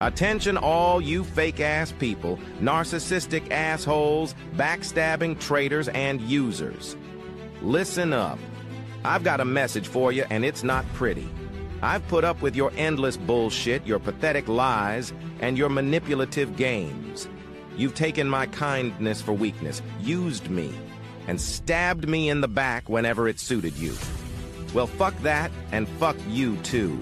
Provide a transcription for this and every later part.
Attention all you fake-ass people, narcissistic assholes, backstabbing traitors, and users. Listen up. I've got a message for you, and it's not pretty. I've put up with your endless bullshit, your pathetic lies, and your manipulative games. You've taken my kindness for weakness, used me, and stabbed me in the back whenever it suited you. Well, fuck that, and fuck you too.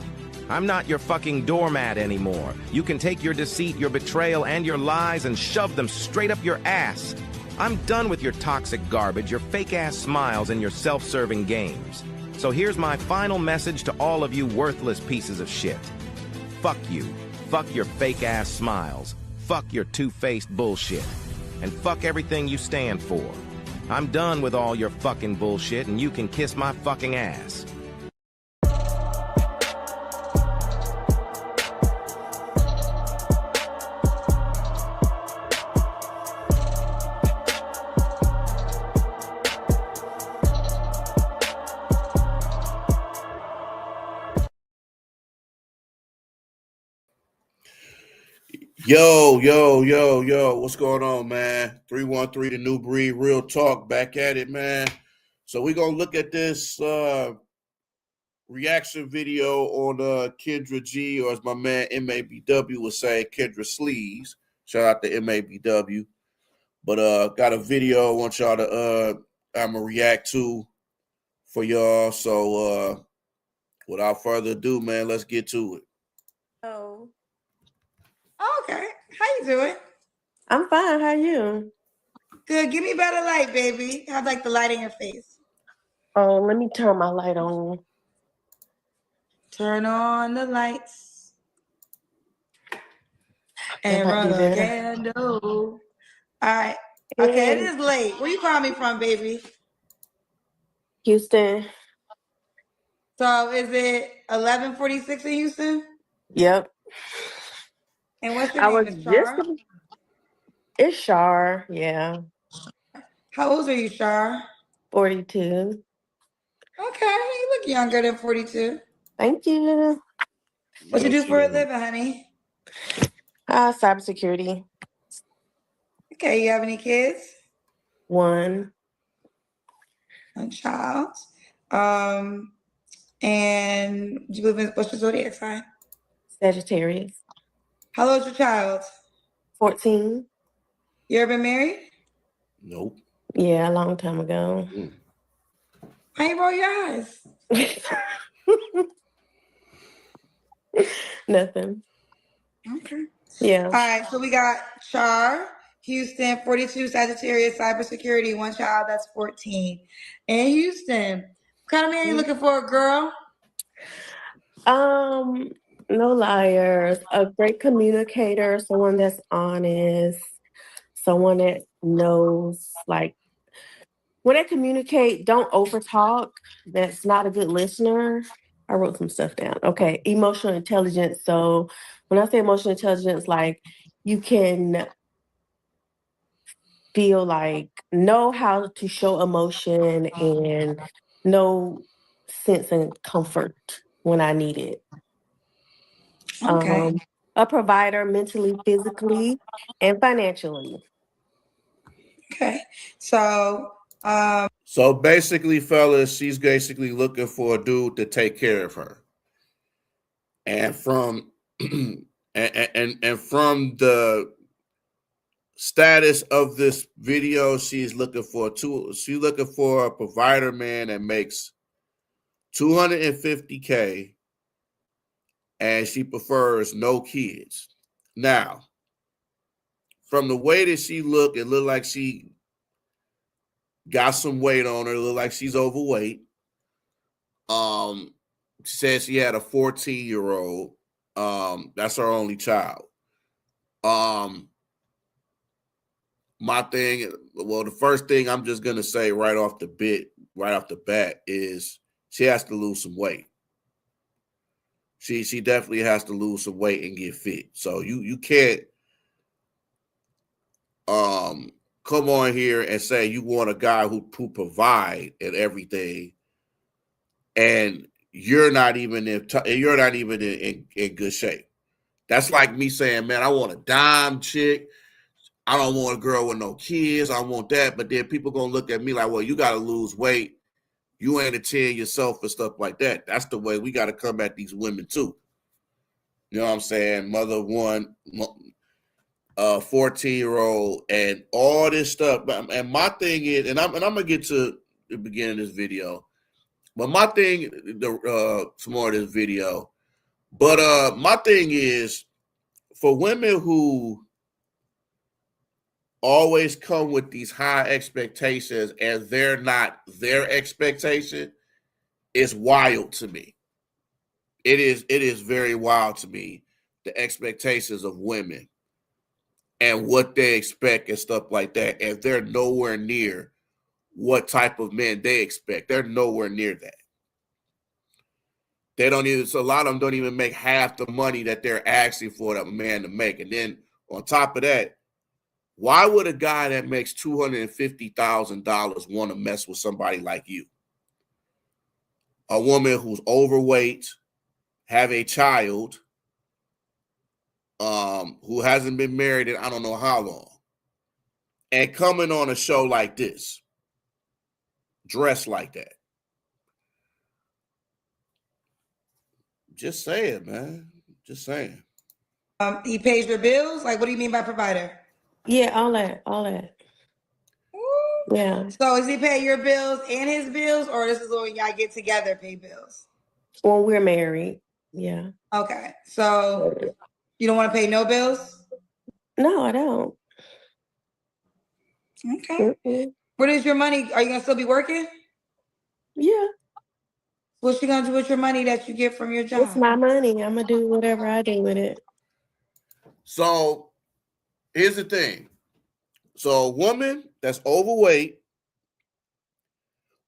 I'm not your fucking doormat anymore. You can take your deceit, your betrayal, and your lies and shove them straight up your ass. I'm done with your toxic garbage, your fake-ass smiles, and your self-serving games. So here's my final message to all of you worthless pieces of shit. Fuck you. Fuck your fake-ass smiles. Fuck your two-faced bullshit. And fuck everything you stand for. I'm done with all your fucking bullshit, and you can kiss my fucking ass. Yo, what's going on, man? 313 The New Breed, Real Talk, back at it, man. So we're going to look at this reaction video on Kendra G, or as my man MABW would say, Kendra Sleeves. Shout out to MABW. But got a video I want y'all to I'm going to react to for y'all. So without further ado, man, let's get to it. Oh. Okay. How you doing? I'm fine. How are you? Good. Give me better light, baby. Have like the light in your face. Oh, let me turn my light on. Turn on the lights. And run a candle. All right. Okay, it is late. Where you calling me from, baby? Houston. So is it 11:46 in Houston? Yep. And what's your name? Shar? It's Shar, yeah. How old are you, Shar? 42. Okay, you look younger than 42. Thank you. What you do for a living, honey? Cybersecurity. Okay, you have any kids? One child. And you live in, what's your zodiac sign? Sagittarius. How old is your child? 14. You ever been married? Nope. Yeah, a long time ago. Why you roll your eyes? Nothing. Okay. Yeah. All right, so we got Char, Houston, 42, Sagittarius, cybersecurity, one child, that's 14. In Houston, what kind of man are you looking for, girl? No liars, a great communicator, someone that's honest, someone that knows, like, when they communicate, don't overtalk. That's not a good listener. I wrote some stuff down. Okay, emotional intelligence. So when I say emotional intelligence, like, you can feel like, know how to show emotion and know sense and comfort when I need it. Okay. A provider mentally, physically, and financially. Okay. So Basically, fellas, she's basically looking for a dude to take care of her. And from and from the status of this video, she's looking for a provider man that makes $250K, and she prefers no kids. Now, from the way that she looked, it looked like she got some weight on her. It looked like she's overweight. Says she had a 14-year-old. That's her only child. My thing, well, the first thing I'm just gonna say right off the bat is she has to lose some weight. She definitely has to lose some weight and get fit. So you can't come on here and say you want a guy who provide and everything, and you're not even in good shape. That's like me saying, man, I want a dime chick. I don't want a girl with no kids. I want that. But then people going to look at me like, well, you got to lose weight. You ain't a 10 yourself and stuff like that. That's the way we got to come at these women too. You know what I'm saying? Mother of one, 14-year-old, and all this stuff. And my thing is, and I'm gonna get to the beginning of this video, but my thing, some more of this video. But my thing is, for women who always come with these high expectations and they're not their expectation, it's wild to me. It is very wild to me, the expectations of women and what they expect and stuff like that. And they're nowhere near what type of men they expect. They're nowhere near that. They don't even, so a lot of them don't even make half the money that they're asking for that man to make. And then on top of that, why would a guy that makes $250,000 want to mess with somebody like you? A woman who's overweight, have a child, who hasn't been married in I don't know how long, and coming on a show like this, dressed like that. Just saying, man. Just saying. He pays your bills? Like, what do you mean by provider? Yeah, all that. Ooh. Yeah. So is he paying your bills and his bills, or this is when y'all get together, pay bills? When we're married. Yeah. Okay. So you don't want to pay no bills? No, I don't. Okay. Mm-mm. What is your money? Are you gonna still be working? Yeah. What's you gonna do with your money that you get from your job? It's my money. I'm gonna do whatever I do with it. So here's the thing. So a woman that's overweight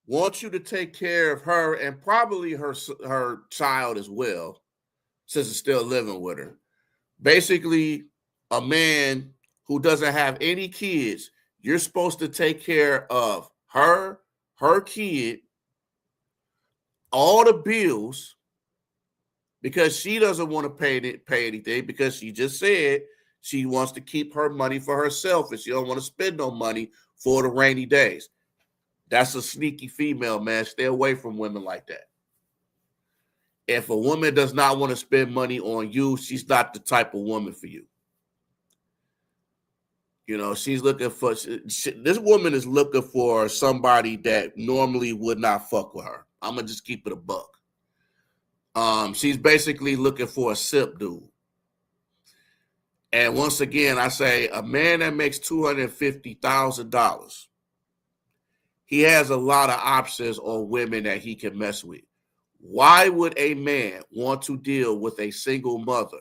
wants you to take care of her and probably her child as well, since it's still living with her. Basically, a man who doesn't have any kids, you're supposed to take care of her kid, all the bills, because she doesn't want to pay anything, because she just said she wants to keep her money for herself and she don't want to spend no money for the rainy days. That's a sneaky female, man. Stay away from women like that. If a woman does not want to spend money on you, she's not the type of woman for you. You know, she's looking for, this woman is looking for somebody that normally would not fuck with her. I'm going to just keep it a buck. She's basically looking for a sip dude. And once again, I say a man that makes $250,000, he has a lot of options on women that he can mess with. Why would a man want to deal with a single mother,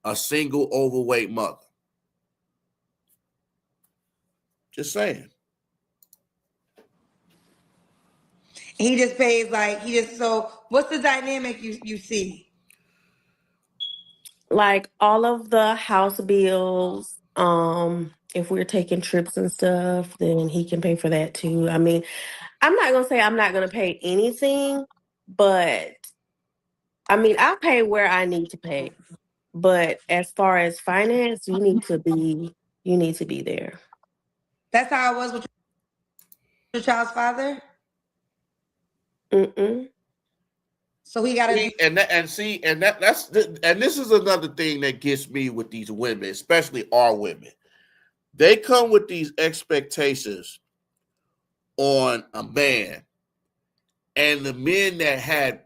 a single overweight mother? Just saying. He just pays so what's the dynamic you see? Like all of the house bills, if we're taking trips and stuff, then he can pay for that too. I mean, I'm not gonna say I'm not gonna pay anything, but I mean, I'll pay where I need to pay. But as far as finance, you need to be there. That's how it was with your child's father? Mm-mm. So he gotta do And this is another thing that gets me with these women, especially our women. They come with these expectations on a man, and the men that had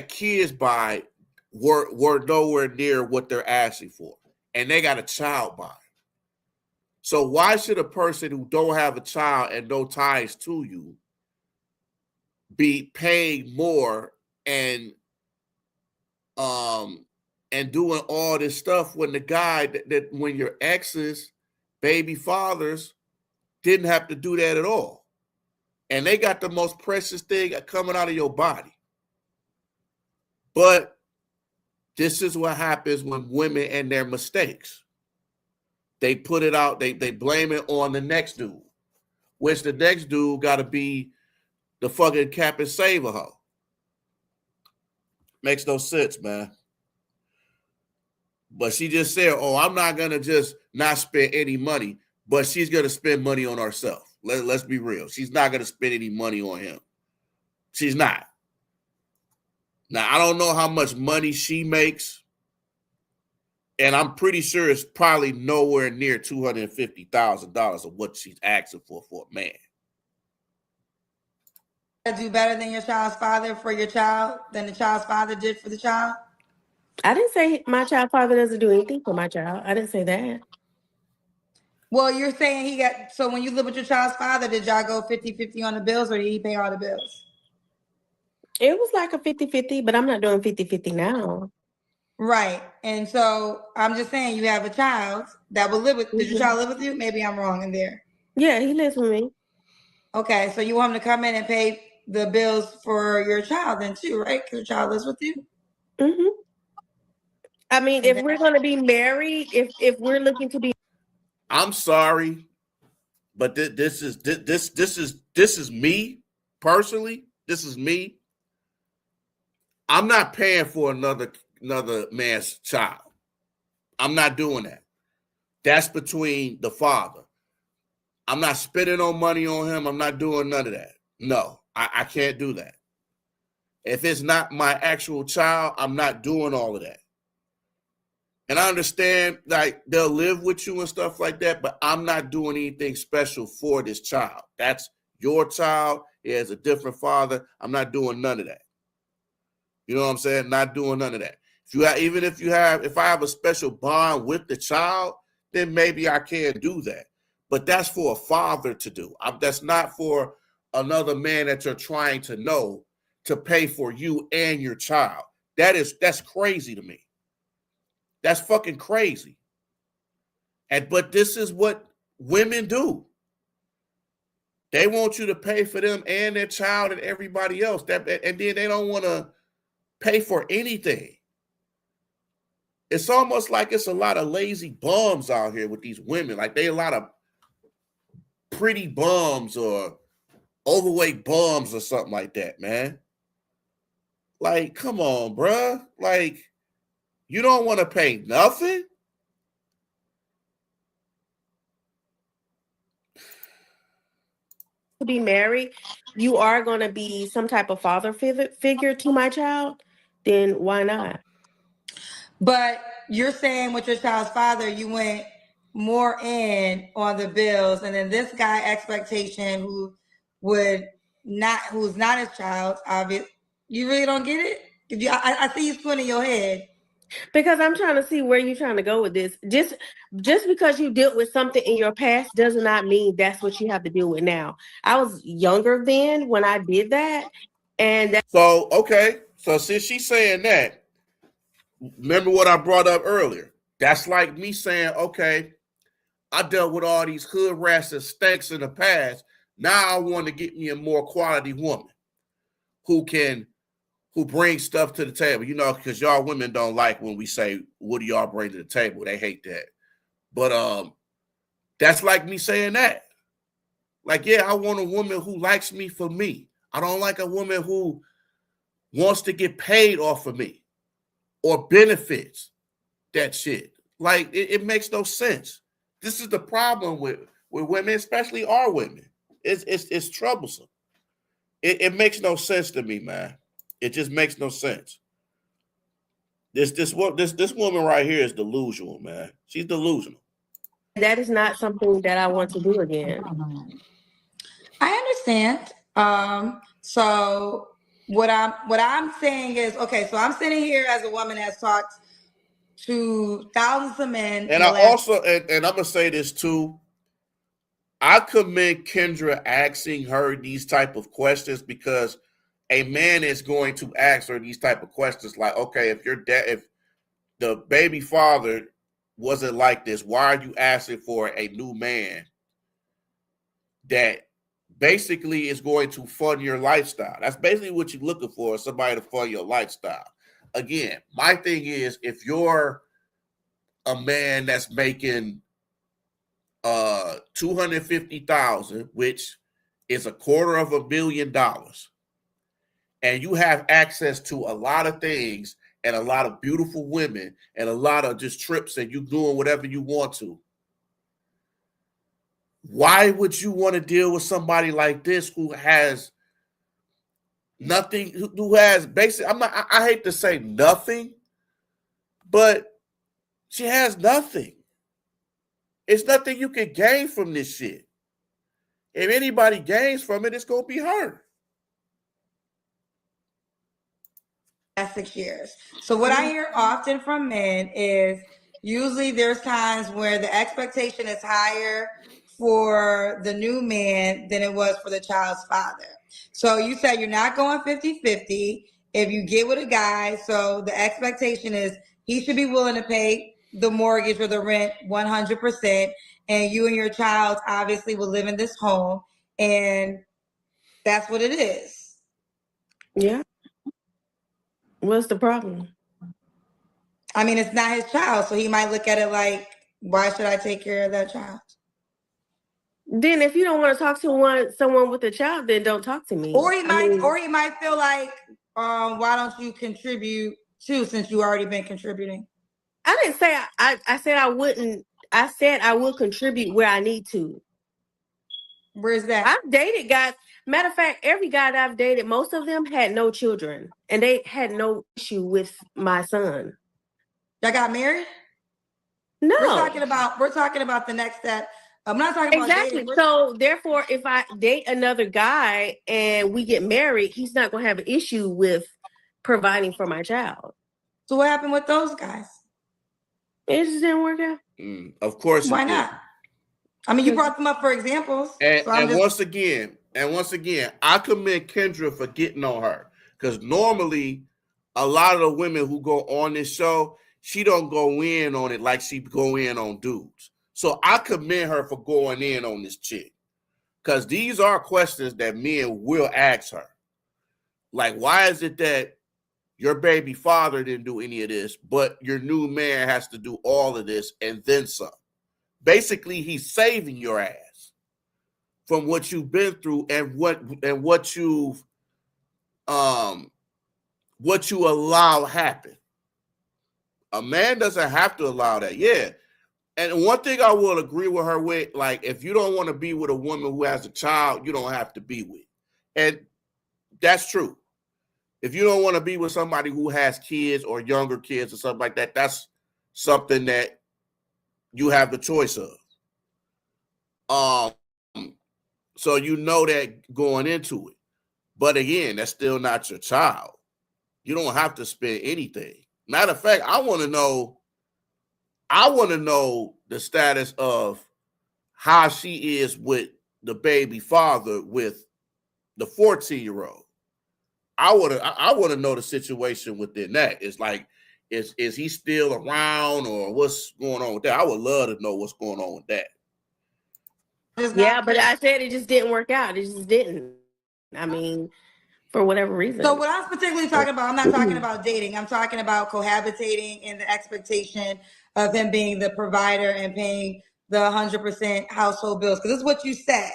kids by were nowhere near what they're asking for, and they got a child by. So why should a person who don't have a child and no ties to you be paying more and doing all this stuff when the guy that when your exes, baby fathers, didn't have to do that at all, and they got the most precious thing coming out of your body? But this is what happens when women and their mistakes. They put it out, they blame it on the next dude, which the next dude got to be the fucking cap and saver hoe. Makes no sense, man. But she just said, oh, I'm not going to just not spend any money, but she's going to spend money on herself. Let's be real. She's not going to spend any money on him. She's not. Now, I don't know how much money she makes, and I'm pretty sure it's probably nowhere near $250,000 of what she's asking for a man. Do better than your child's father for your child than the child's father did for the child? I didn't say my child father doesn't do anything for my child. I didn't say that. Well, you're saying he got, so when you live with your child's father, did y'all go 50-50 on the bills, or did he pay all the bills? It was like a 50-50, but I'm not doing 50-50 now. Right. And so I'm just saying, you have a child that will live with, did your Mhm. child live with you? Maybe I'm wrong in there. Yeah, he lives with me. Okay, so you want him to come in and pay the bills for your child then too, right? Because your child lives with you. Hmm. I mean, if we're going to be married, if we're looking to be, I'm sorry, but this is me personally. This is me. I'm not paying for another man's child. I'm not doing that. That's between the father. I'm not spending no money on him. I'm not doing none of that. No, I can't do that. If it's not my actual child, I'm not doing all of that. And I understand, like, they'll live with you and stuff like that, but I'm not doing anything special for this child. That's your child. He has a different father. I'm not doing none of that. You know what I'm saying? Not doing none of that. If I have a special bond with the child, then maybe I can do that. But that's for a father to do. That's not for another man that you're trying to know to pay for you and your child. That's crazy to me. That's fucking crazy. But this is what women do. They want you to pay for them and their child and everybody else. And then they don't want to pay for anything. It's almost like it's a lot of lazy bums out here with these women. Like they a lot of pretty bums or overweight bums or something like that, man. Like, come on, bruh. Like, you don't want to pay nothing? to be married, you are going to be some type of father figure to my child, then why not? But you're saying with your child's father, you went more in on the bills, and then this guy expectation who's not his child, obvious. You really don't get it? I see you spinning your head. Because I'm trying to see where you're trying to go with this. Just because you dealt with something in your past does not mean that's what you have to deal with now. I was younger then when I did that, and So, okay. So since she's saying that, remember what I brought up earlier. That's like me saying, okay, I dealt with all these hood rats and stanks in the past. Now I want to get me a more quality woman who brings stuff to the table. You know, because y'all women don't like when we say, what do y'all bring to the table? They hate that. But that's like me saying that. Like, yeah, I want a woman who likes me for me. I don't like a woman who wants to get paid off of me or benefits that shit. Like, it makes no sense. This is the problem with women, especially our women. It's troublesome. It makes no sense to me, man. It just makes no sense. This woman right here is delusional, man. She's delusional. that is not something that I want to do again. I understand. So what I'm saying is, okay, so I'm sitting here as a woman that's talked to thousands of men. And I also, and I'm gonna say this too. I commend Kendra asking her these type of questions because a man is going to ask her these type of questions like, okay, if the baby father wasn't like this, why are you asking for a new man that basically is going to fund your lifestyle? That's basically what you're looking for, somebody to fund your lifestyle. Again, my thing is, if you're a man that's making $250,000, which is $250,000, and you have access to a lot of things, and a lot of beautiful women and a lot of just trips and you doing whatever you want to. Why would you want to deal with somebody like this who has nothing, who has basically, I hate to say nothing, but she has nothing. It's nothing you can gain from this shit. If anybody gains from it, it's going to be her. Last 6 years. So what I hear often from men is usually there's times where the expectation is higher for the new man than it was for the child's father. So you said you're not going 50-50 if you get with a guy. So the expectation is he should be willing to pay the mortgage or the rent 100%. And you and your child obviously will live in this home. And that's what it is. Yeah. What's the problem? I mean, it's not his child, so he might look at it like, why should I take care of that child? Then if you don't want to talk to someone with a child, then don't talk to me. Or he might feel like, why don't you contribute too, since you already been contributing? I didn't say I said I wouldn't. I said I will contribute where I need to. Where's that? I've dated guys. Matter of fact, every guy that I've dated, most of them had no children, and they had no issue with my son. Y'all got married? No, we're talking about the next step. I'm not talking about exactly. dating. So therefore, if I date another guy and we get married, he's not going to have an issue with providing for my child. So what happened with those guys? It just didn't work out. Of course, why not? I mean, you brought them up for examples. And once again, I commend Kendra for getting on her, because normally a lot of the women who go on this show, she don't go in on it like she go in on dudes. So I commend her for going in on this chick, because these are questions that men will ask her. Like, why is it that your baby father didn't do any of this, but your new man has to do all of this and then some? Basically, he's saving your ass from what you've been through and what you allow happen. A man doesn't have to allow that. Yeah. And one thing I will agree with her with, like, if you don't want to be with a woman who has a child, you don't have to be with. And that's true. If you don't want to be with somebody who has kids or younger kids or something like that, that's something that you have the choice of. So you know that going into it. But again, that's still not your child. You don't have to spend anything. Matter of fact, I want to know the status of how she is with the baby father with the 14-year-old. I want to know the situation within that. It's like, is he still around, or what's going on with that? I would love to know what's going on with that. Yeah, but I said it just didn't work out. It just didn't. I mean, for whatever reason. So what I'm particularly talking about, I'm not talking about dating. I'm talking about cohabitating and the expectation of him being the provider and paying the 100% household bills. Because this is what you said.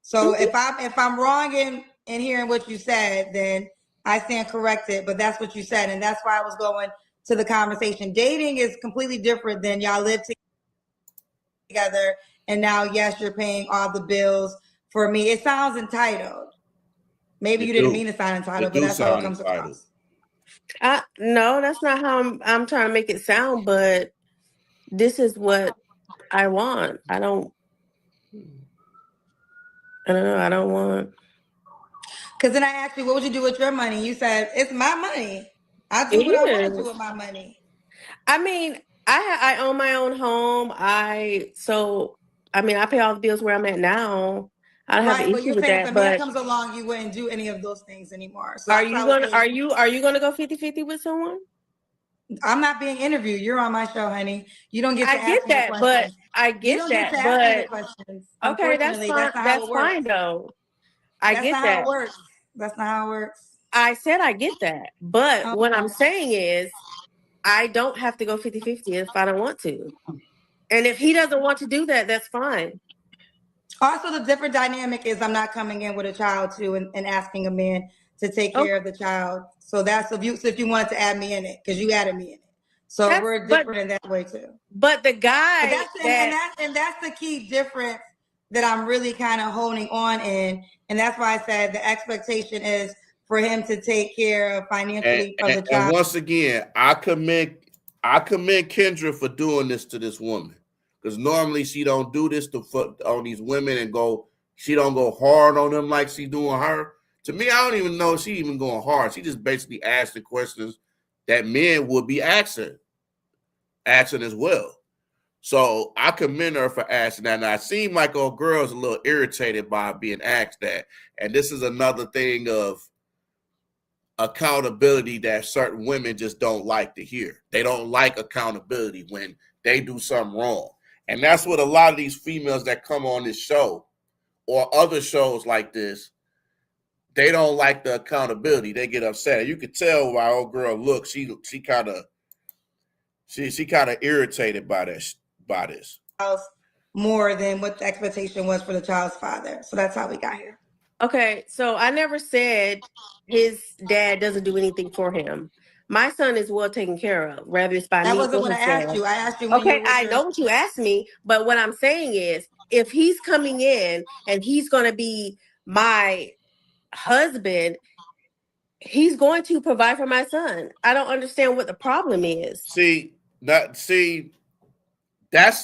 So if I'm wrong in hearing what you said, then I stand corrected. But that's what you said, and that's why I was going to the conversation. Dating is completely different than y'all live together, and now yes, you're paying all the bills for me. It sounds entitled. Maybe you didn't mean to sound entitled, but that's how it comes across. No, that's not how I'm trying to make it sound, but this is what I want. I don't know. I don't want. Because then I asked you, what would you do with your money? You said, it's my money. I do what I want to do with my money. I mean, I own my own home. I pay all the bills where I'm at now. I don't have an issue with that. If a man comes along, you wouldn't do any of those things anymore. So are you gonna go 50-50 with someone? I'm not being interviewed. You're on my show, honey. You don't get to ask me questions. But I get that. But questions. Okay, that's fine. That's fine though. I get that. That's not how it works. I said I get that. But what I'm saying is I don't have to go 50-50 if I don't want to. And if he doesn't want to do that, that's fine. Also, the different dynamic is I'm not coming in with a child too and asking a man to take care of the child. So that's if you wanted to add me in it, because you added me in it. So we're different in that way too. But the guy and that's the key difference that I'm really kind of honing on in. And that's why I said the expectation is for him to take care of financially of the child. And once again, I commend Kendra for doing this to this woman. Because normally she don't do this on these women she don't go hard on them like she doing her. To me, I don't even know if she even going hard. She just basically asked the questions that men would be asking as well. So I commend her for asking that. And I seem like old girl's a little irritated by being asked that. And this is another thing of accountability that certain women just don't like to hear. They don't like accountability when they do something wrong. And that's what a lot of these females that come on this show or other shows like this, they don't like the accountability. They get upset. You could tell why old girl looks. She kind of irritated by this. More than what the expectation was for the child's father. So that's how we got here. Okay, so I never said his dad doesn't do anything for him. My son is well taken care of, whether it's by me or his dad. That wasn't what I asked you. I asked you. Okay, I know what you asked me, but what I'm saying is, if he's coming in and he's going to be my husband, he's going to provide for my son. I don't understand what the problem is. See, that's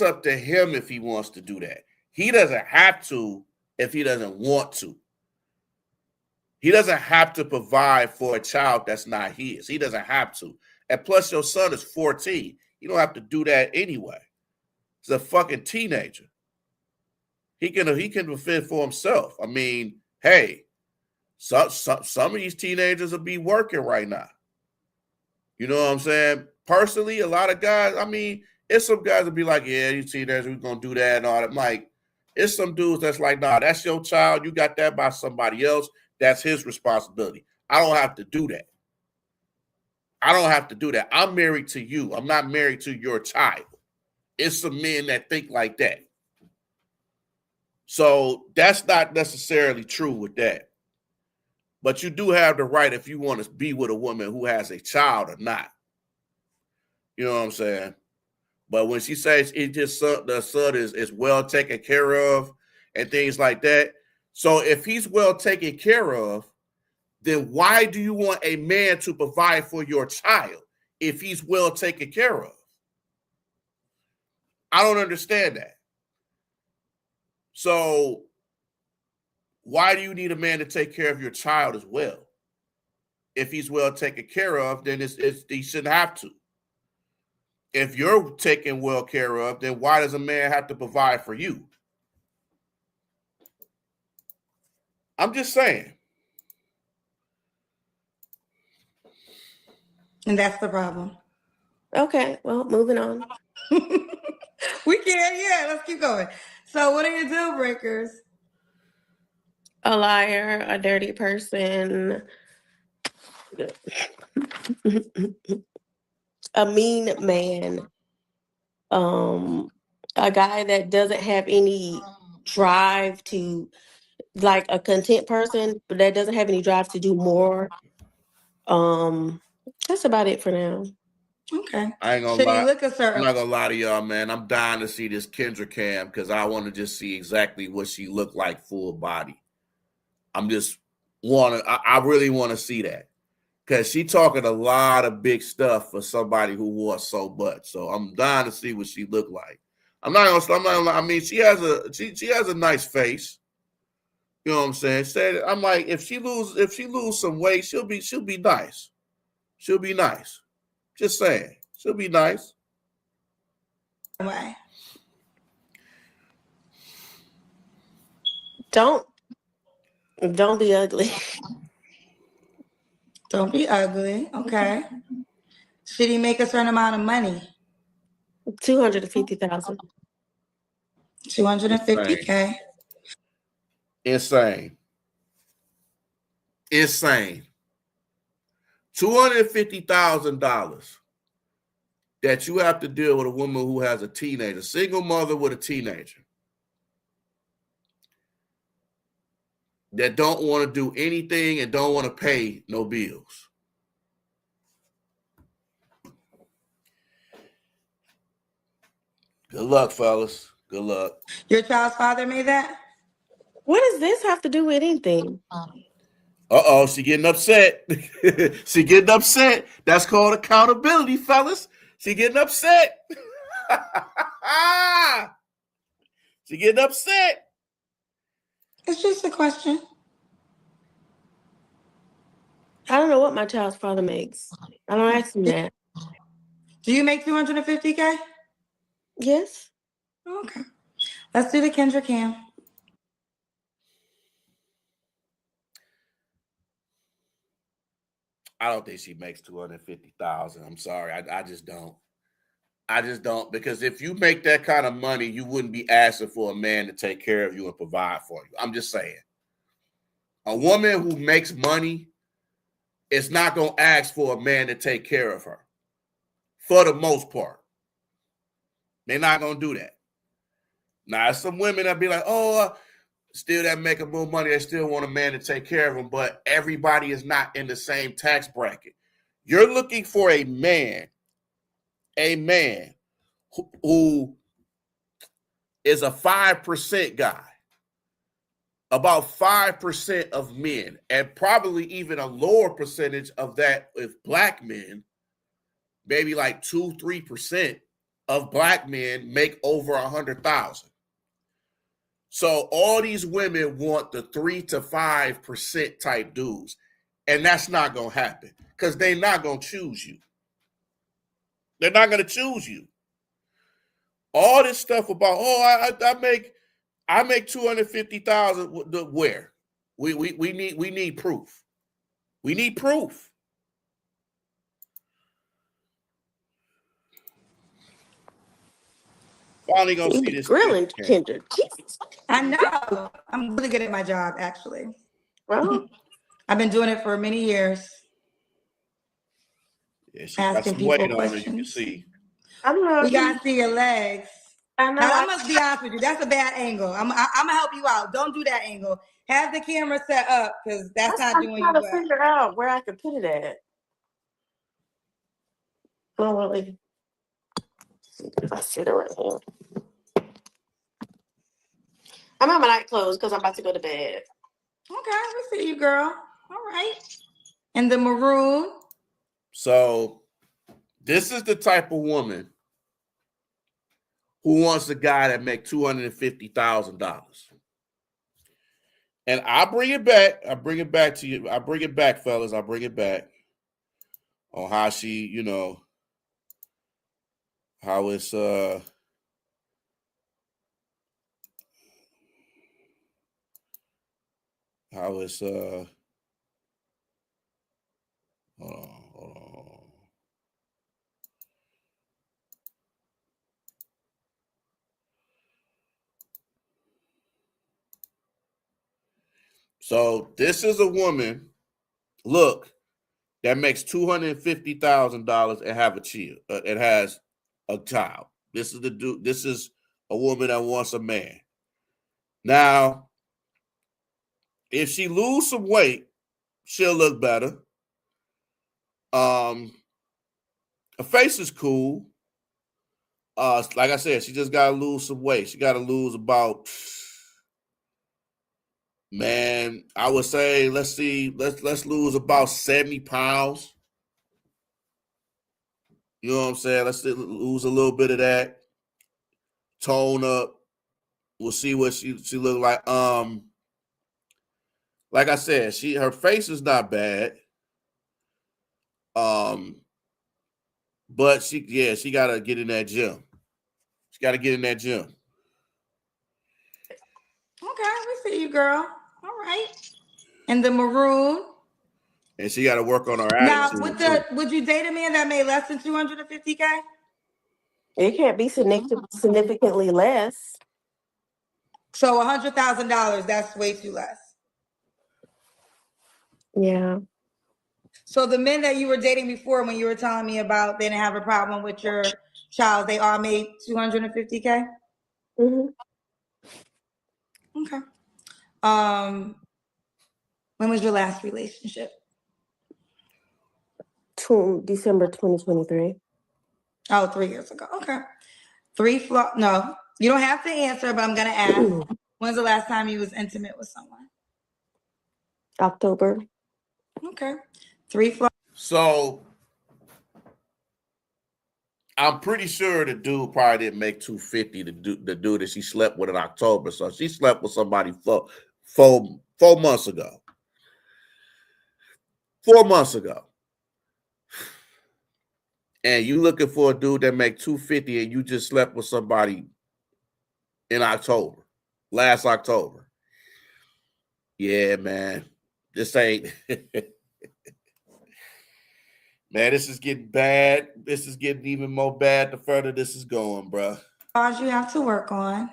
up to him if he wants to do that. He doesn't have to if he doesn't want to. He doesn't have to provide for a child that's not his. He doesn't have to. And plus, your son is 14. You don't have to do that anyway. He's a fucking teenager. He can fend for himself. I mean, hey, some of these teenagers will be working right now. You know what I'm saying? Personally, a lot of guys, I mean, it's some guys will be like, yeah, you teenagers, we're going to do that and all that. Like, it's some dudes that's like, nah, that's your child. You got that by somebody else. That's his responsibility. I don't have to do that. I'm married to you. I'm not married to your child. It's some men that think like that. So that's not necessarily true with that. But you do have the right if you want to be with a woman who has a child or not. You know what I'm saying? But when she says the son is well taken care of and things like that. So if he's well taken care of, then why do you want a man to provide for your child if he's well taken care of? I don't understand that. So why do you need a man to take care of your child as well? If he's well taken care of, then he shouldn't have to. If you're taken well care of, then why does a man have to provide for you? I'm just saying. And that's the problem. Okay, well, moving on. We can, yeah, let's keep going. So what are your deal breakers? A liar, a dirty person, a mean man, a guy that doesn't have any drive to, like a content person, but that doesn't have any drive to do more. That's about it for now. Okay. I ain't gonna lie. I'm not gonna lie to y'all, man. I'm dying to see this Kendra cam because I want to just see exactly what she looked like full body. I really want to see that because she talking a lot of big stuff for somebody who wants so much. So I'm dying to see what she looked like. I'm not gonna. I mean, she has a nice face. You know what I'm saying? I'm like, if she lose some weight, she'll be nice. She'll be nice. Just saying, she'll be nice. Why? Don't be ugly. Don't be ugly. Okay. Should he make a certain amount of money? $250,000. $250K. Insane. $250,000 that you have to deal with a woman who has a teenager, single mother with a teenager. that don't want to do anything and don't want to pay no bills. Good luck, fellas. Good luck. Your child's father made that? What does this have to do with anything? Uh-oh, she getting upset. She getting upset. That's called accountability, fellas. She getting upset. She getting upset. It's just a question. I don't know what my child's father makes. I don't ask him that. Do you make $250K? Yes. Okay. Let's do the Kendra Cam. I don't think she makes 250,000. I'm sorry. I just don't. I just don't, because if you make that kind of money, you wouldn't be asking for a man to take care of you and provide for you. I'm just saying. A woman who makes money is not going to ask for a man to take care of her, for the most part. They're not going to do that. Now, some women that be like, still that making more money, they still want a man to take care of them, but everybody is not in the same tax bracket. You're looking for a man who is a 5% guy. About 5% of men, and probably even a lower percentage of that with black men, maybe like 2-3% of black men make over 100,000. So all these women want the 3 to 5% type dudes, and that's not gonna happen because they're not gonna choose you. They're not gonna choose you. All this stuff about I make 250,000. Where? We need proof. We need proof. Finally gonna see this grilling, Kendra. Jesus. I know. I'm really good at my job, actually. Well, I've been doing it for many years. Yeah, she got some weight on her. You can see. I don't know. You gotta see your legs. I know. Now, I must be honest with you. That's a bad angle. I'm gonna help you out. Don't do that angle. Have the camera set up because that's not doing you well. I'm trying to figure out where I could put it at. Oh, really? If I sit it right here. I'm in my night clothes because I'm about to go to bed. Okay, we see you, girl. All right. And the maroon. So this is the type of woman who wants a guy that make $250,000. And I bring it back. I bring it back to you. I bring it back, fellas. I bring it back on how she, how it's hold on. So this is a woman, look, that makes $250,000 and have a child. It has a child. This is the dude. This is a woman that wants a man. Now, if she lose some weight, she'll look better. Her face is cool. Like I said, she just gotta lose some weight. She gotta lose about, man, I would say, let's lose about 70 pounds. You know what I'm saying? Let's lose a little bit of that. Tone up. We'll see what she look like. Like I said, her face is not bad. But she gotta get in that gym. She gotta get in that gym. Okay, we see you, girl. All right. And the maroon. And she gotta work on her Now, attitude. would you date a man that made less than 250K? It can't be significantly less. So $100,000, that's way too less. Yeah. So the men that you were dating before, when you were telling me about they didn't have a problem with your child, they all made 250K? Mm-hmm. Okay. When was your last relationship? December 2023. Oh, 3 years ago. Okay. No, you don't have to answer, but I'm gonna ask. When's the last time you was intimate with someone? October. Okay. 3 flaws. So I'm pretty sure the dude probably didn't make 250. The dude that she slept with in October. So she slept with somebody 4 months ago. 4 months ago. And you looking for a dude that make 250 and you just slept with somebody in October, last October. Yeah, man. This ain't man, this is getting bad. This is getting even more bad the further this is going, bro. You have to work on.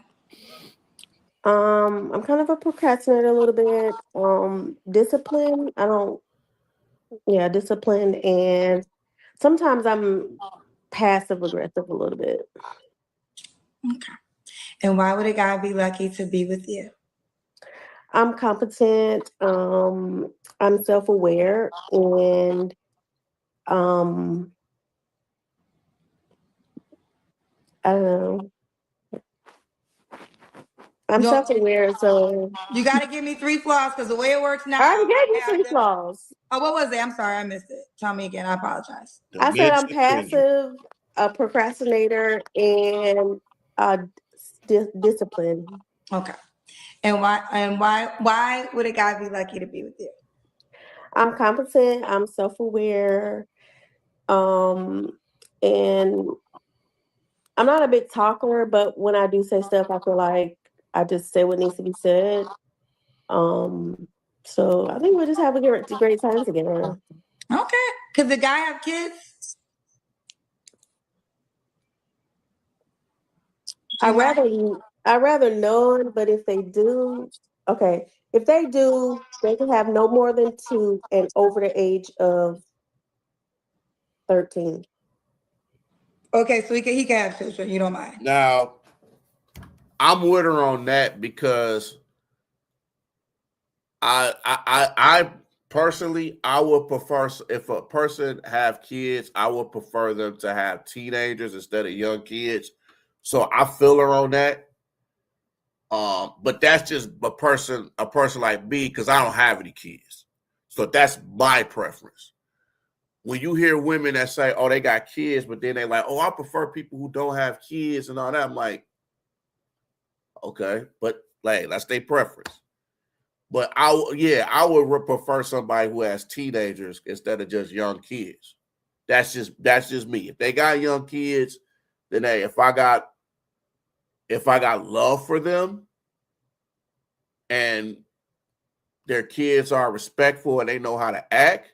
I'm kind of a procrastinator a little bit. Discipline. Discipline, and sometimes I'm passive aggressive a little bit. Okay. And why would a guy be lucky to be with you? I'm competent. I'm self-aware, and I don't know. I'm No. self-aware, so You got to give me 3 flaws because the way it works now. I already gave you 3 flaws. Oh, what was it? I'm sorry, I missed it. Tell me again. I apologize. I said I'm passive, a procrastinator, and discipline. Okay. And why would a guy be lucky to be with you? I'm competent. I'm self-aware, and I'm not a big talker, but when I do say stuff, I feel like I just say what needs to be said. So I think we'll just have a great time together. Okay. Could the guy have kids? I'd rather none, but if they do, okay. If they do, they can have no more than 2 and over the age of 13. Okay, so he can have children. You don't mind. Now, I'm with her on that because I personally, I would prefer, if a person have kids, I would prefer them to have teenagers instead of young kids. So I feel her on that. But that's just a person like me, because I don't have any kids. So that's my preference. When you hear women that say, oh, they got kids, but then they like, oh, I prefer people who don't have kids and all that, I'm like, okay, but like, that's their preference. But I would prefer somebody who has teenagers instead of just young kids. That's just me. If they got young kids, then hey, if I got love for them and their kids are respectful and they know how to act,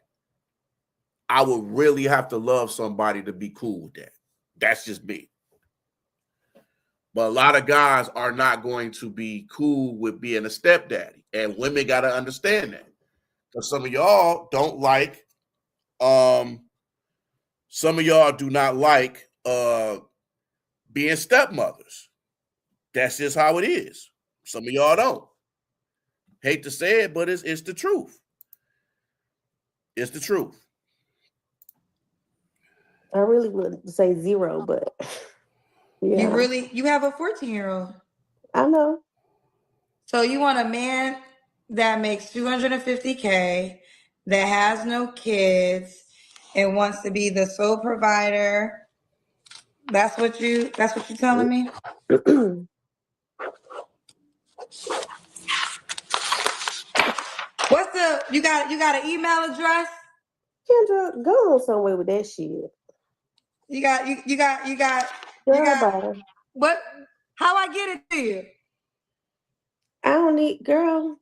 I would really have to love somebody to be cool with that. That's just me. But a lot of guys are not going to be cool with being a stepdaddy. And women got to understand that. Because some of y'all don't like, some of y'all do not like being stepmothers. That's just how it is. Some of y'all don't. Hate to say it, but it's the truth. It's the truth. I really would say 0, but yeah. You have a 14-year-old. I know. So you want a man that makes $250K, that has no kids, and wants to be the sole provider. That's what you're telling me? You got an email address? Kendra, go on somewhere with that shit. You got what? How I get it to you? I don't need, girl.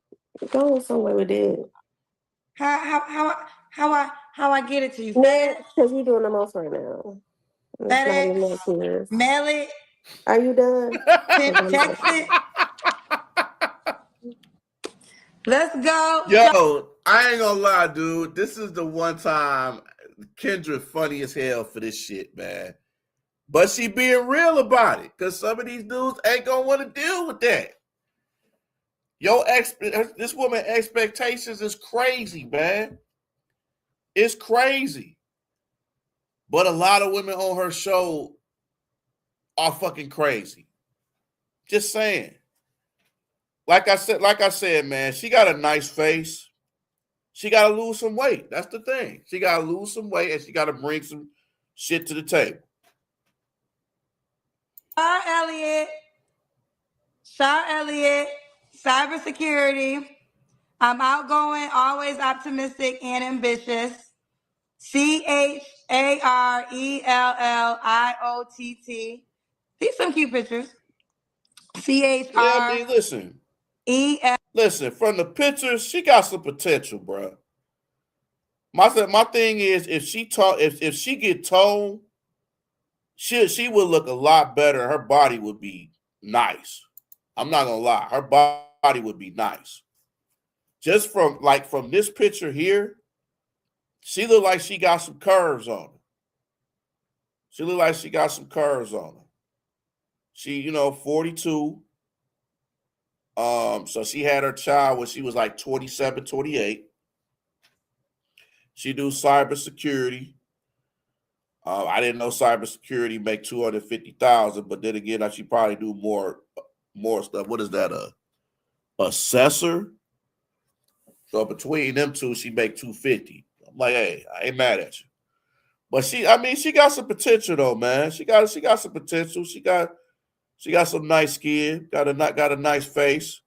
Go on somewhere with it. How I get it to you? Next, because you're doing the most right now. FedEx, mail it. Are you done? Text it. Let's go. Yo, I ain't gonna lie, dude. This is the one time Kendra funny as hell for this shit, man. But she being real about it, because some of these dudes ain't gonna want to deal with that. This woman expectations is crazy, man. It's crazy. But a lot of women on her show are fucking crazy. Just saying. Like I said, man, she got a nice face. She got to lose some weight. That's the thing. She got to lose some weight and she got to bring some shit to the table. Shar Elliott, cybersecurity. I'm outgoing, always optimistic and ambitious. CHARELLIOTT. These some cute pictures. CHREL. Yeah, I mean, listen, from the pictures, she got some potential, bro. My thing is, if she get toned, she would look a lot better. Her body would be nice. I'm not gonna lie, her body would be nice. Just from this picture here, she look like she got some curves on her. She, 42. So she had her child when she was like 27, 28. She do cybersecurity. I didn't know cybersecurity make 250,000, but then again, she probably do more stuff. What is that? Assessor. So between them two, she make 250. I'm like, hey, I ain't mad at you. But she got some potential though, man. She got some potential. She got some nice skin. Got a nice face.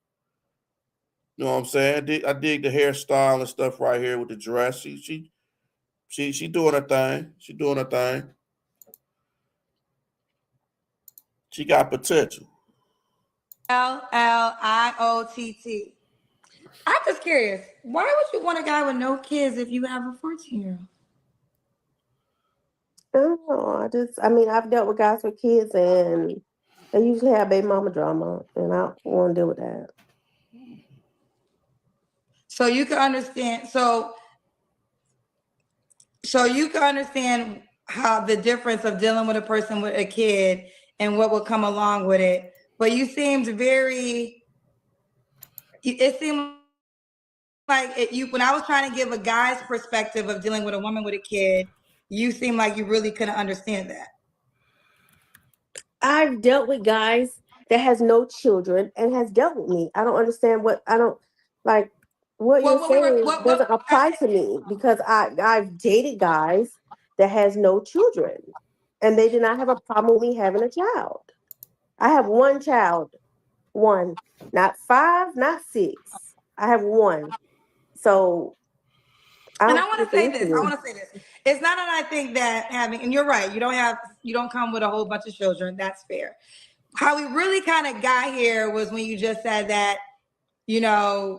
You know what I'm saying? I dig the hairstyle and stuff right here with the dress. She doing her thing. She doing her thing. She got potential. LLIOTT. I'm just curious. Why would you want a guy with no kids if you have a 14-year-old? Oh, I've dealt with guys with kids and they usually have baby mama drama, and I don't want to deal with that. So you can understand. So you can understand how the difference of dealing with a person with a kid and what would come along with it. But it seemed like when I was trying to give a guy's perspective of dealing with a woman with a kid, you seem like you really couldn't understand that. I've dealt with guys that has no children and has dealt with me. I don't understand what you're saying doesn't apply to me, because I've dated guys that has no children and they did not have a problem with me having a child. I have one child, one, not 5, not 6. I have one. So I want to say this. It's not that I think that and you're right, you don't come with a whole bunch of children. That's fair. How we really kind of got here was when you just said that, and I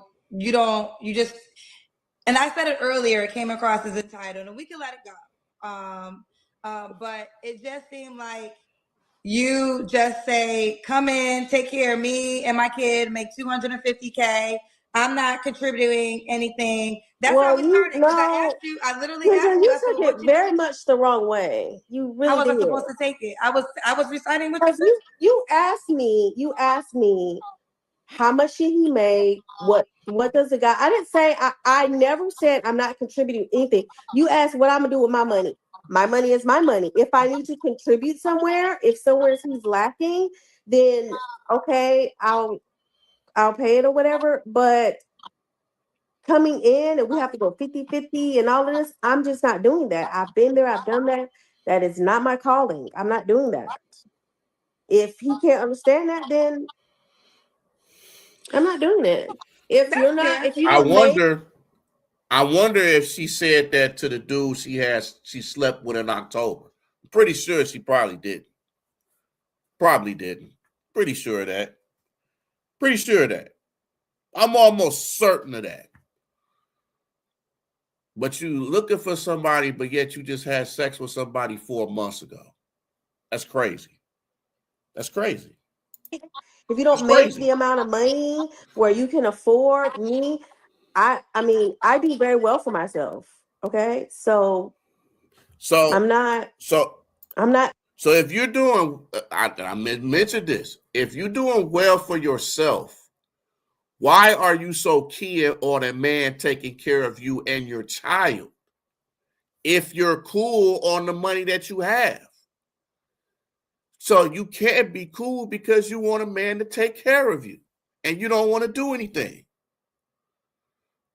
said it earlier, it came across as a title, and we can let it go. But it just seemed like you just say, come in, take care of me and my kid, make $250K. I'm not contributing anything. That's how we started. Because I asked you, I literally asked you. You took it very much the wrong way. You really How was I supposed to take it? I was reciting what you said. You asked me how much should he make? What does the guy? I didn't say, I never said I'm not contributing anything. You asked what I'm gonna do with my money. My money is my money. If I need to contribute somewhere, if somewhere he's lacking, then okay, I'll pay it or whatever. But coming in and we have to go 50-50 and all of this, I'm just not doing that. I've been there, I've done that. That is not my calling. I'm not doing that. If he can't understand that, then I'm not doing it. I wonder if she said that to the dude she slept with in October. I'm pretty sure she probably didn't. Pretty sure of that. I'm almost certain of that. But you looking for somebody, but yet you just had sex with somebody 4 months ago. That's crazy. If you don't make the amount of money where you can afford me, I do very well for myself. Okay. So I'm not. So if you're doing, I mentioned this, if you're doing well for yourself, Why are you so keen on a man taking care of you and your child if you're cool on the money that you have? So you can't be cool because you want a man to take care of you and you don't want to do anything.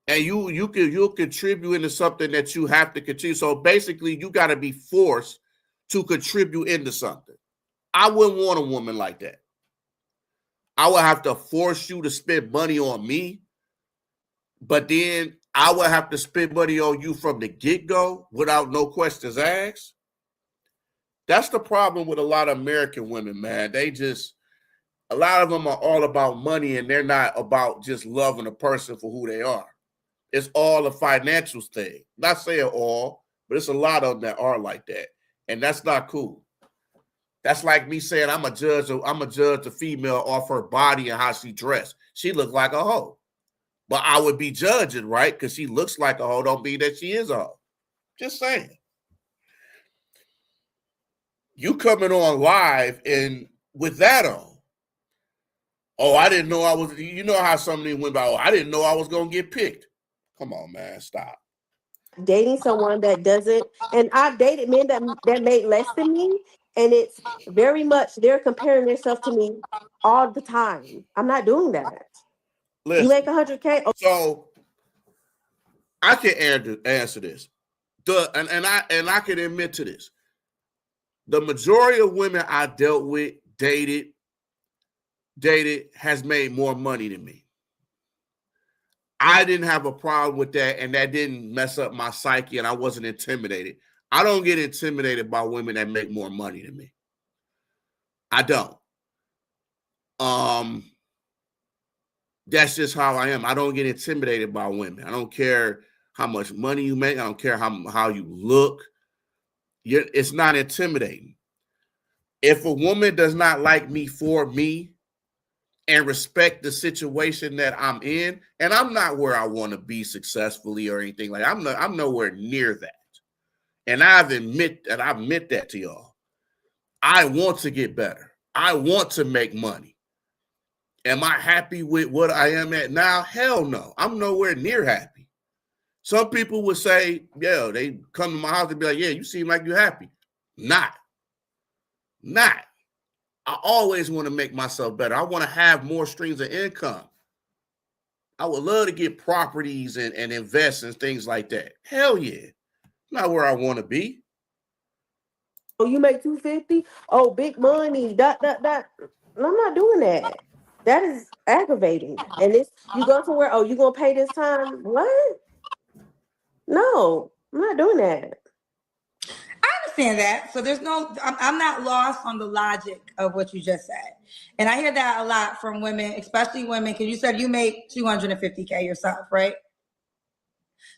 And you'll contribute into something that you have to contribute. So basically, you got to be forced to contribute into something. I wouldn't want a woman like that. I would have to force you to spend money on me, but then I would have to spend money on you from the get-go without no questions asked. That's the problem with a lot of American women, man. A lot of them are all about money, and they're not about just loving a person for who they are. It's all a financial thing. Not saying all, but it's a lot of them that are like that. And that's not cool. That's like me saying I'm a judge a female off her body and how she dressed. She looked like a hoe. But I would be judging, right? Because she looks like a hoe, don't mean that she is a hoe. Just saying. You coming on live and with that on. Oh, I didn't know I was, you know how some of these went by, oh, I didn't know I was going to get picked. Come on, man, stop. Dating someone that doesn't, and I've dated men that made less than me, and it's very much they're comparing themselves to me all the time. I'm not doing that. Listen, you make 100K. Oh. So I can answer this. And I can admit to this. The majority of women I dealt with, dated, has made more money than me. I didn't have a problem with that, and that didn't mess up my psyche, and I wasn't intimidated. I don't get intimidated by women that make more money than me. I don't. That's just how I am. I don't get intimidated by women. I don't care how much money you make. I don't care how you look. It's not intimidating. If a woman does not like me for me and respect the situation that I'm in, and I'm not where I want to be successfully or anything like that. I'm nowhere near that. And I admit that to y'all. I want to get better. I want to make money. Am I happy with what I am at now? Hell no. I'm nowhere near happy. Some people would say, yeah, they come to my house and be like, yeah, you seem like you're happy. Not. I always want to make myself better. I want to have more streams of income. I would love to get properties and invest in things like that. Hell yeah. Not where I want to be. Oh, you make 250? Oh, big money. That. I'm not doing that. That is aggravating. And you go somewhere, oh, you gonna pay this time? What? No, I'm not doing that. I understand that. So I'm not lost on the logic of what you just said. And I hear that a lot from women, especially women, because you said you make 250K yourself, right?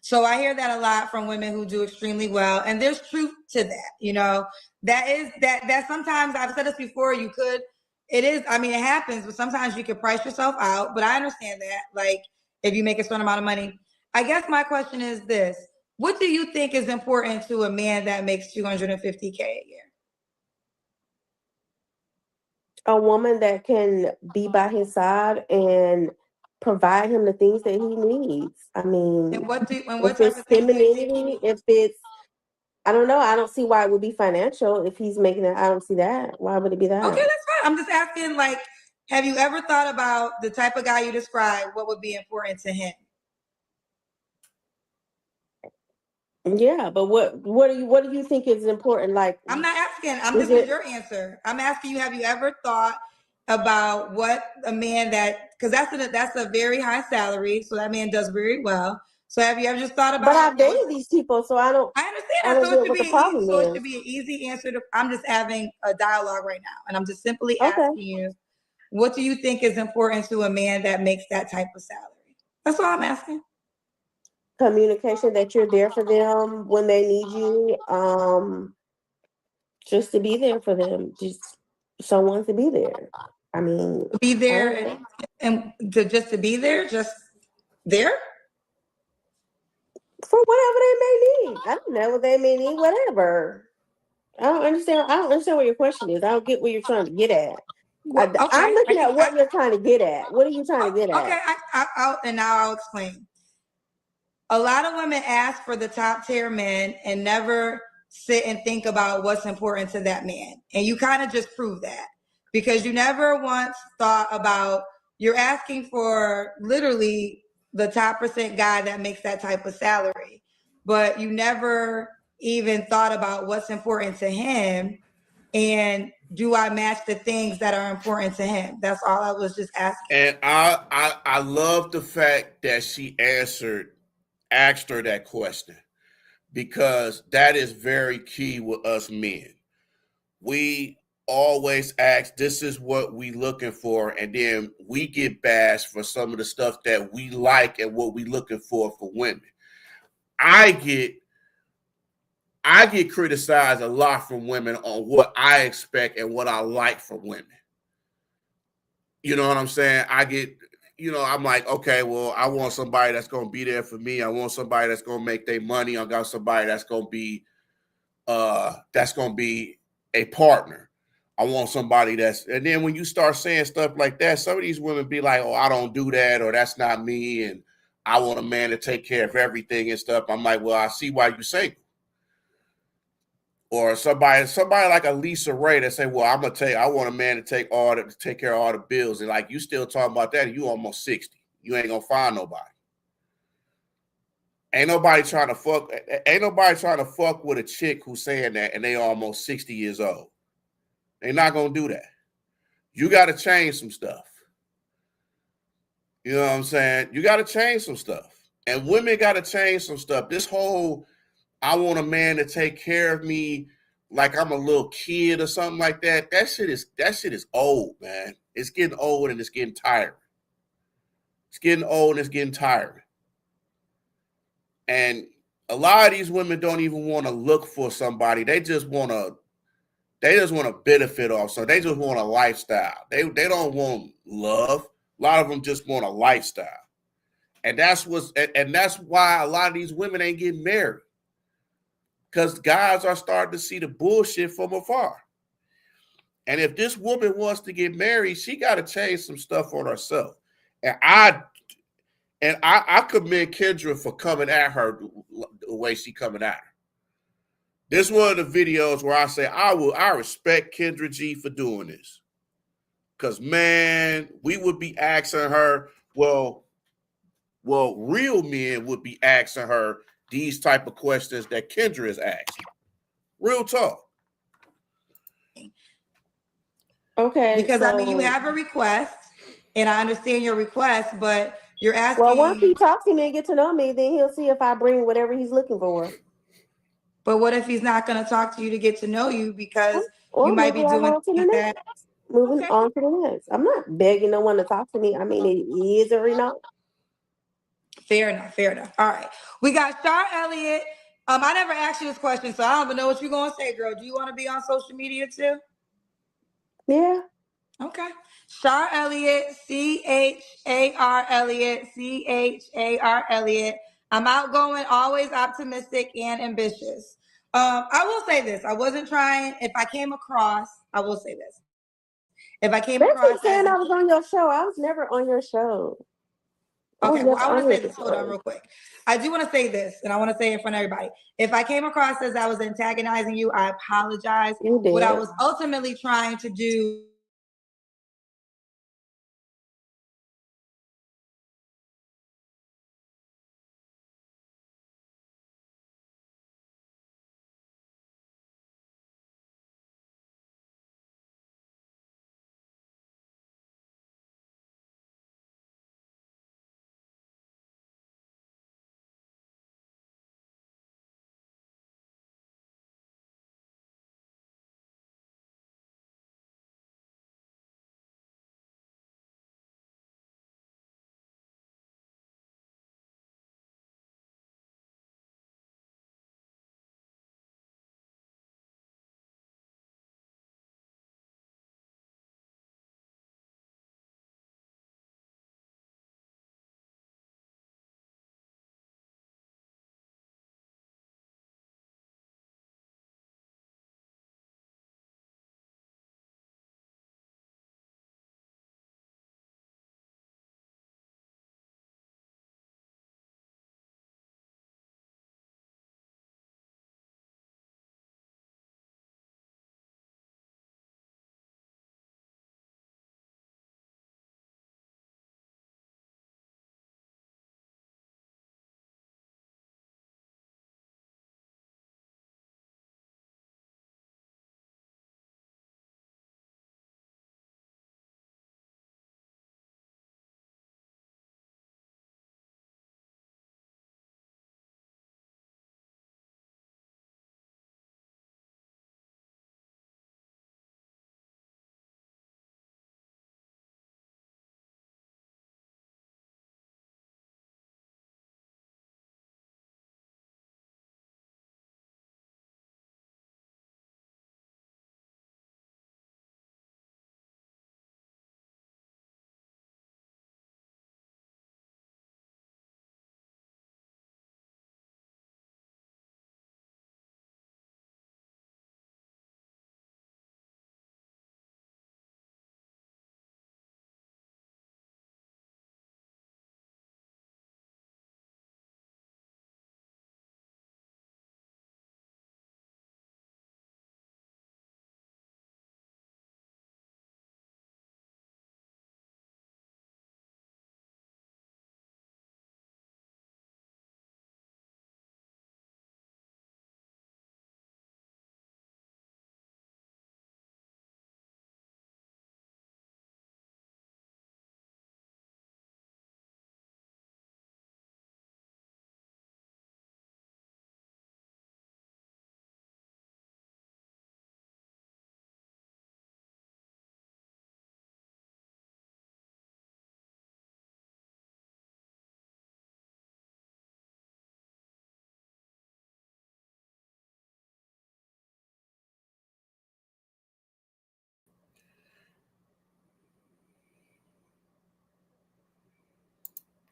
So I hear that a lot from women who do extremely well. And there's truth to that. You know, that sometimes, I've said this before, it happens, but sometimes you can price yourself out. But I understand that, like, if you make a certain amount of money. I guess my question is this. What do you think is important to a man that makes 250K a year? A woman that can be by his side and provide him the things that he needs. I mean, if it's femininity, if it's, I don't know. I don't see why it would be financial if he's making it. I don't see that. Why would it be that? Okay, that's fine. I'm just asking, like, have you ever thought about the type of guy you described? What would be important to him? Yeah, but what do you think is important? Like, I'm not asking. This is your answer. I'm asking you, have you ever thought about what a man because that's a very high salary, so that man does very well. So have you ever just thought about? But I've dated these people, so I don't. I understand that. So it should be an easy answer. I'm just having a dialogue right now, and I'm just simply asking you, what do you think is important to a man that makes that type of salary? That's all I'm asking. Communication, that you're there for them when they need you. Just to be there for them. Just someone to be there. I mean, be there and to be there, just there for whatever they may need. I don't know what they may need. Whatever. I don't understand what your question is. I don't get what you're trying to get at. Well, I'm okay. looking at what you're trying to get at. What are you trying to get Okay. at? And now I'll explain. A lot of women ask for the top tier men and never sit and think about what's important to that man. And you kind of just prove that because you never once thought about you're asking for literally the top percent guy that makes that type of salary, but you never even thought about what's important to him and do I match the things that are important to him? That's all I was just asking. And I love the fact that she asked her that question because that is very key with us men. We always ask, this is what we looking for, and then we get bashed for some of the stuff that we like and what we looking for women. I get criticized a lot from women on what I expect and what I like from women. You know what I'm saying? I'm like, okay, well, I want somebody that's gonna be there for me. I want somebody that's gonna make their money. I got somebody that's gonna be a partner. I want somebody and then when you start saying stuff like that, some of these women be like, oh, I don't do that, or that's not me, and I want a man to take care of everything and stuff. I'm like, well, I see why you single. Or somebody like a Lisa Ray that say, well, I want a man to take care of all the bills. And like, you still talking about that, and you almost 60. You ain't gonna find nobody. Ain't nobody trying to fuck with a chick who's saying that and they almost 60 years old. They're not gonna do that. You gotta change some stuff. You know what I'm saying? You gotta change some stuff. And women gotta change some stuff. This whole I want a man to take care of me like I'm a little kid or something like that. That shit is old, man. It's getting old and it's getting tiring. It's getting old and it's getting tiring. And a lot of these women don't even want to look for somebody. They just want to benefit off. So they just want a lifestyle. They don't want love. A lot of them just want a lifestyle. And that's why a lot of these women ain't getting married. Because guys are starting to see the bullshit from afar. And if this woman wants to get married, she got to change some stuff on herself. And I commend Kendra for coming at her the way she coming at her. This is one of the videos where I say I respect Kendra G for doing this. Because, man, we would be asking her, well, real men would be asking her these type of questions that Kendra is asking. Real talk. Okay, Because I mean, you so have a request, and I understand your request, but you're well, once he asking. talks to me and get to know me, then he'll see if I bring whatever he's looking for. But what if he's not going to talk to you to get to know you because Or you might moving be right doing on to the things next. that? Moving Okay, on to the next. I'm not begging no one to talk to me. I mean, it is or not. fair enough, fair enough. All right, we got Shar Elliott. I never asked you this question, so I don't even know what you're going to say, girl. Do you want to be on social media too? Yeah. Okay. Shar Elliott, Char Elliott, Char Elliott. I'm outgoing, always optimistic, and ambitious. I will say this. I wasn't trying. If I came across, I will say this. If I came They across keep as saying I was on your show. I was never on your show. I was okay, well, never I want on to your say this. Hold on, show. real quick. I do want to say this, and I want to say it in front of everybody. If I came across as I was antagonizing you, I apologize. You What I did. was ultimately trying to do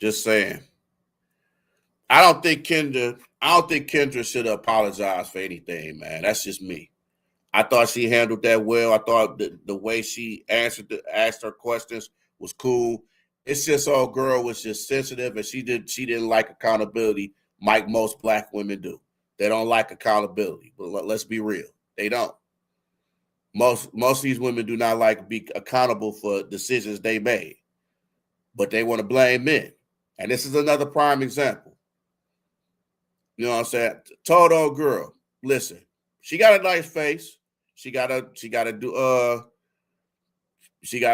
Just saying. I don't think Kendra should apologize for anything, man. That's just me. I thought she handled that well. I thought the way she asked her questions was cool. It's just old girl was just sensitive, and she didn't like accountability like most black women do. They don't like accountability. But let's be real. They don't. Most of these women do not like to be accountable for decisions they made. But they want to blame men. And this is another prime example. You know what I'm saying? Told old girl, listen, she got a nice face. She gotta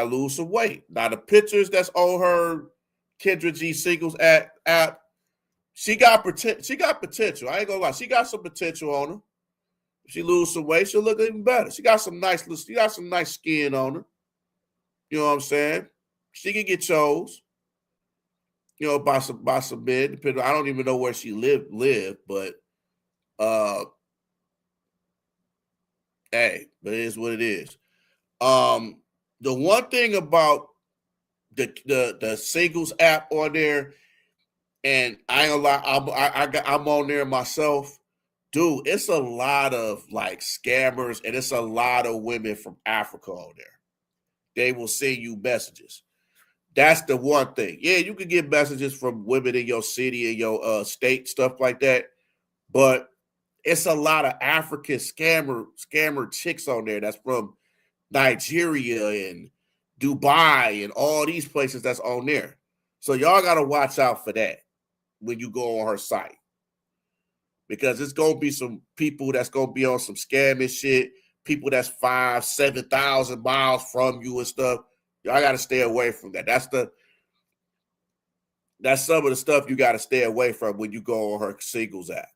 lose some weight. Now the pictures that's on her Kendra G Singles app, she got potential. I ain't gonna lie, she got some potential on her. If she lose some weight, she'll look even better. She got some nice skin on her. You know what I'm saying? She can get chose. You know, by some men. I don't even know where she lived, but hey, but it is what it is. The one thing about the singles app on there, and I ain't gonna lie, I'm on there myself, dude. It's a lot of like scammers, and it's a lot of women from Africa on there. They will send you messages. That's the one thing. Yeah, you can get messages from women in your city and your state, stuff like that. But it's a lot of African scammer chicks on there that's from Nigeria and Dubai and all these places that's on there. So y'all got to watch out for that when you go on her site. Because it's going to be some people that's going to be on some scamming shit, people that's 5,000-7,000 miles from you and stuff. Y'all got to stay away from that. That's some of the stuff you got to stay away from when you go on her singles app.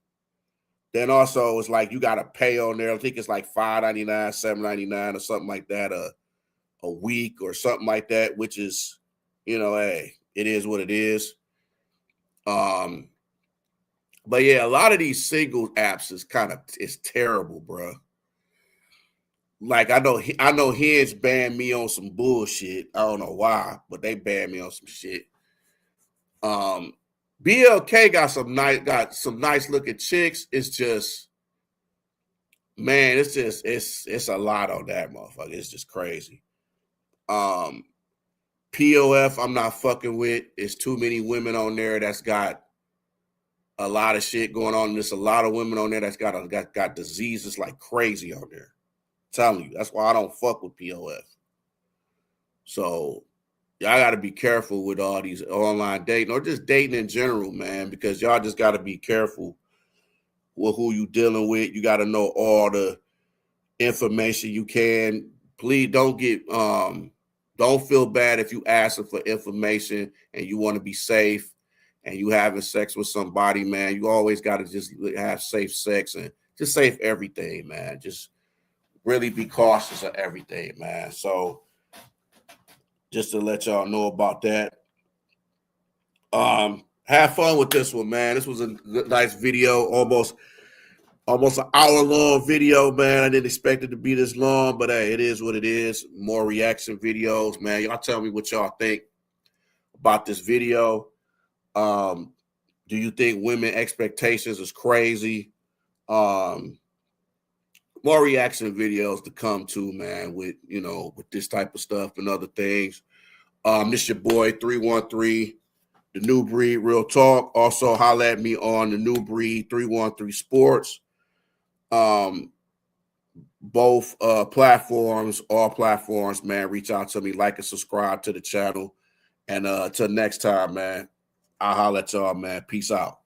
Then also it's like you got to pay on there. I think it's like $5.99, $7.99 or something like that a week or something like that, which is, you know, hey, it is what it is. But yeah, a lot of these single apps is terrible, bro. Like I know Hinge banned me on some bullshit. I don't know why, but they banned me on some shit. BLK got some nice looking chicks. It's just, man, it's a lot on that motherfucker. It's just crazy. POF, I'm not fucking with. It's too many women on there that's got a lot of shit going on. There's a lot of women on there that's got diseases like crazy on there. I'm telling you, that's why I don't fuck with POF. So y'all got to be careful with all these online dating or just dating in general, man, because y'all just got to be careful with who you dealing with. You got to know all the information you can. Please don't feel bad if you ask them for information and you want to be safe and you having sex with somebody, man. You always got to just have safe sex and just safe everything, man. Just really be cautious of everything, man. So just to let y'all know about that. Have fun with this one, man. This was a nice video, almost an hour-long video, man. I didn't expect it to be this long, but hey, it is what it is. More reaction videos, man. Y'all tell me what y'all think about this video. Do you think women expectations is crazy? More reaction videos to come too, man, with this type of stuff and other things. This your boy 313, the New Breed Real Talk. Also holla at me on the New Breed 313 Sports. Both platforms, all platforms, man. Reach out to me, like and subscribe to the channel. And till next time, man, I'll holla at y'all, man. Peace out.